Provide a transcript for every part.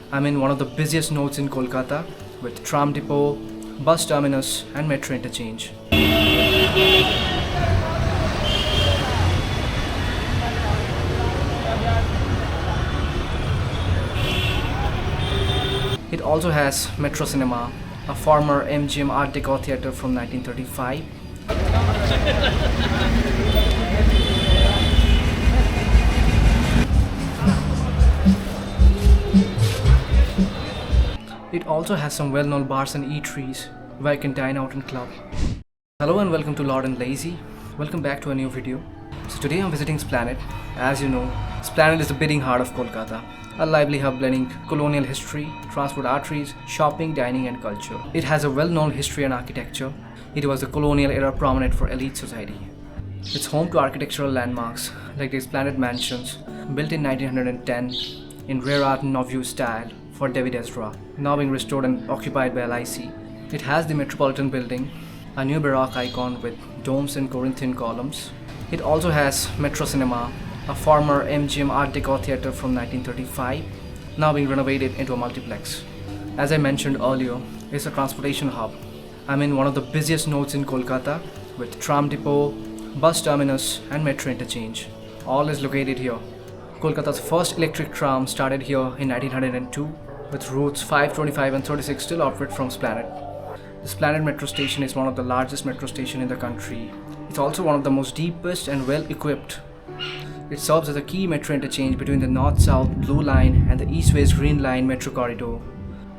I'm in one of the busiest nodes in Kolkata with tram depot, bus terminus and metro interchange. It also has Metro Cinema, a former MGM Art Deco theatre from 1935. It also has some well-known bars and eateries where you can dine out and club. Hello and welcome to Lord and Lazy. Welcome back to a new video. So today I'm visiting Esplanade. As you know, Esplanade is the beating heart of Kolkata, a lively hub blending colonial history, transport arteries, shopping, dining and culture. It has a well-known history and architecture. It was the colonial era prominent for elite society. It's home to architectural landmarks like the Esplanade Mansions, built in 1910 in rare art Nouveau style for David Ezra, now being restored and occupied by LIC. It has the Metropolitan Building, a new Baroque icon with domes and Corinthian columns. It also has Metro Cinema, a former MGM Art Deco theatre from 1935, now being renovated into a multiplex. As I mentioned earlier, it's a transportation hub. I'm in one of the busiest nodes in Kolkata with tram depot, bus terminus and metro interchange. All is located here. Kolkata's first electric tram started here in 1902 with routes 5, 25 and 36 still operate from Esplanade. The Esplanade metro station is one of the largest metro stations in the country. It's also one of the most deepest and well equipped. It serves as a key metro interchange between the North-South Blue Line and the East-West Green Line metro corridor.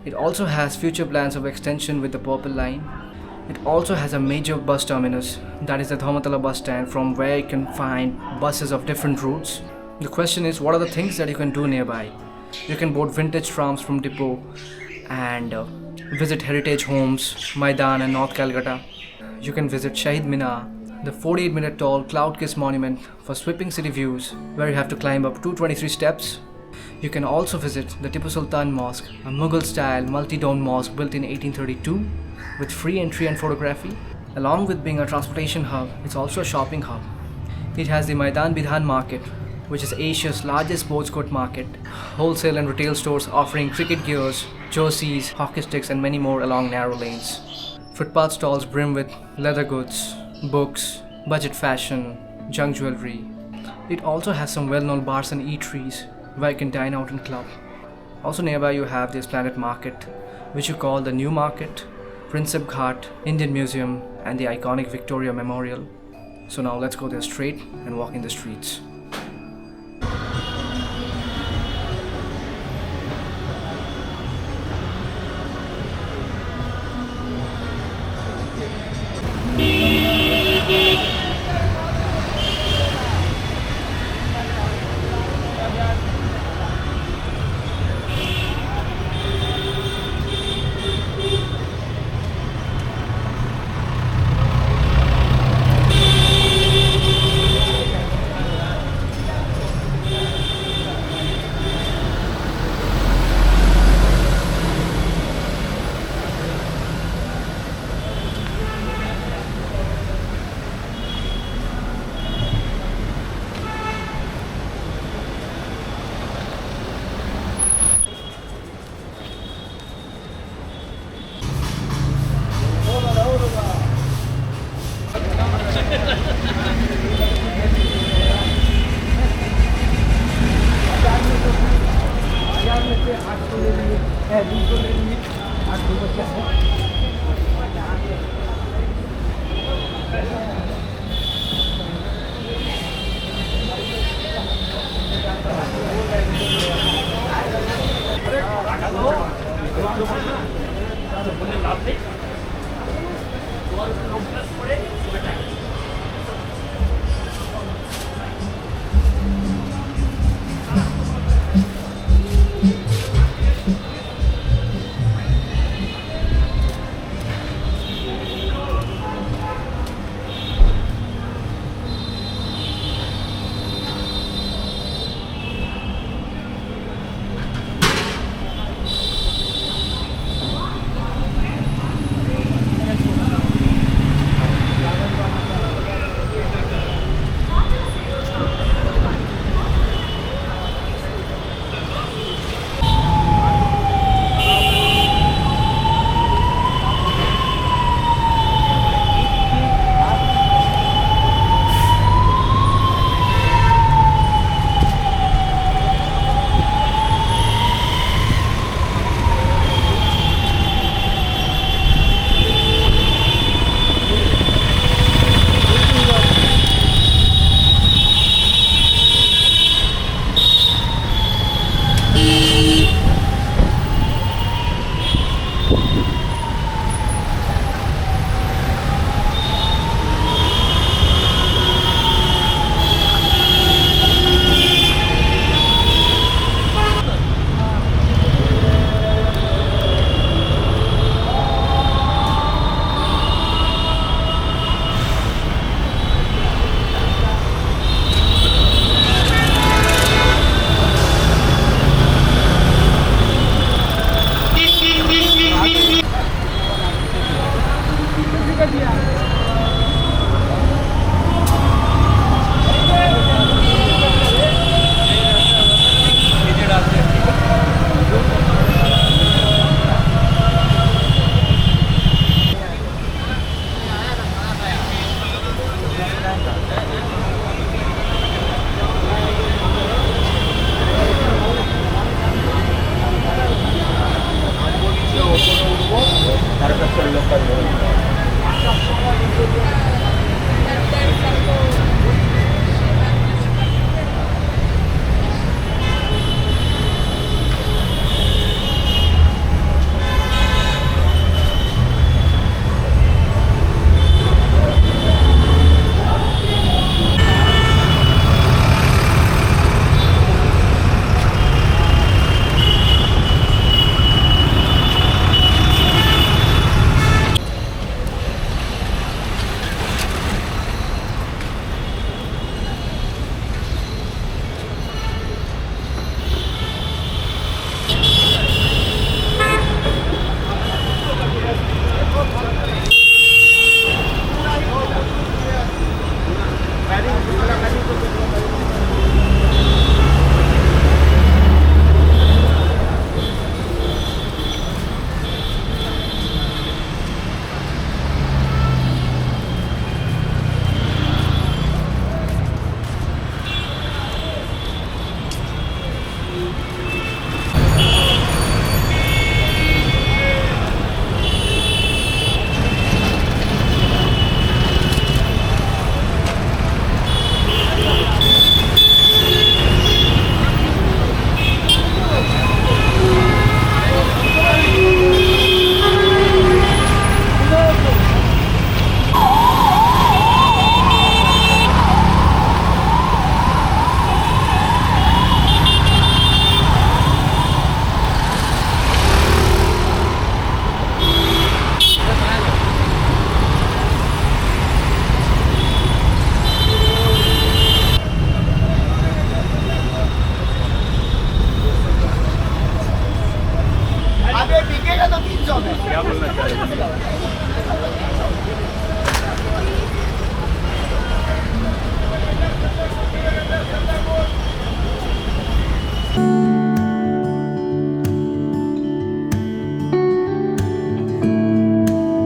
It also has future plans of extension with the Purple Line. It also has a major bus terminus, that is the Dharmatala bus stand, from where you can find buses of different routes. The question is, what are the things that you can do nearby? You can board vintage trams from depot and visit heritage homes, Maidan and North Calcutta. You can visit Shahid Minar, the 48-meter tall Cloud Kiss monument for sweeping city views where you have to climb up 223 steps. You can also visit the Tipu Sultan Mosque, a Mughal-style multi-dome mosque built in 1832 with free entry and photography. Along with being a transportation hub, it's also a shopping hub. It has the Maidan Bidhan Market, which is Asia's largest sports court market, wholesale and retail stores offering cricket gears, jerseys, hockey sticks and many more along narrow lanes. Footpath stalls brim with leather goods, books, budget fashion, junk jewelry. It also has some well-known bars and eateries where you can dine out and club. Also nearby you have the Esplanade Market, which you call the New Market, Prinsep Ghat, Indian Museum and the iconic Victoria Memorial. So now let's go there straight and walk in the streets.